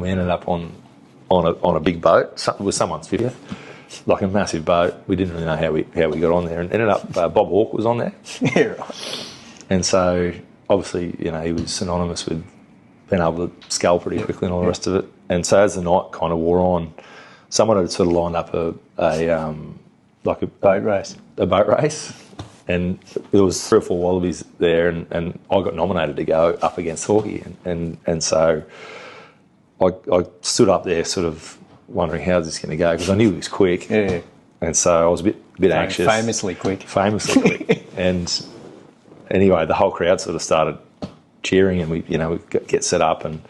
we ended up on a big boat with someone's 50th, like a massive boat. We didn't really know how we got on there, and ended up Bob Hawke was on there. Yeah, right. And so obviously, you know, he was synonymous with being able to scull pretty quickly and all the rest of it. And so as the night kind of wore on, someone had sort of lined up a boat race. A boat race, and there was 3 or 4 wallabies there, and I got nominated to go up against Hawkey, and so I stood up there sort of wondering how's this going to go, because I knew he was quick. Yeah. And so I was a bit anxious. Famously quick. And anyway, the whole crowd sort of started cheering, and we get set up and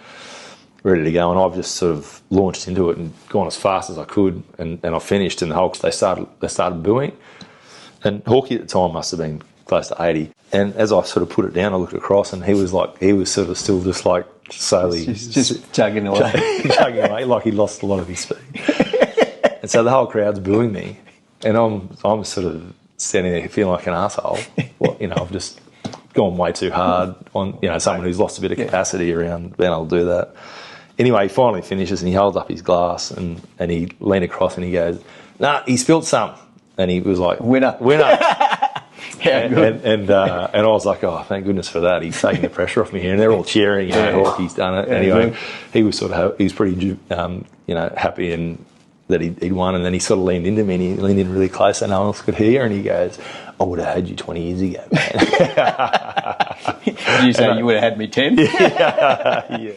ready to go, and I've just sort of launched into it and gone as fast as I could, and I finished, and the whole they started booing, and Hawkey at the time must have been close to 80, and as I sort of put it down, I looked across, and he was sort of still just like slowly just chugging away, like he lost a lot of his speed. And so the whole crowd's booing me, and I'm sort of standing there feeling like an asshole. I've just gone way too hard on someone who's lost a bit of capacity around being able to do that. Anyway, he finally finishes, and he holds up his glass, and he leaned across and he goes, "Nah, he spilled some," and he was like, "Winner." And I was like, "Oh, thank goodness for that. He's taking the pressure off me here." And they're all cheering. Hawkey's done it. Anyway, he was pretty happy and that he'd won. And then he sort of leaned into me, and he leaned in really close, so no one else could hear. And he goes, "I would have had you 20 years ago, man." Did you say you would have had me 10? Yeah.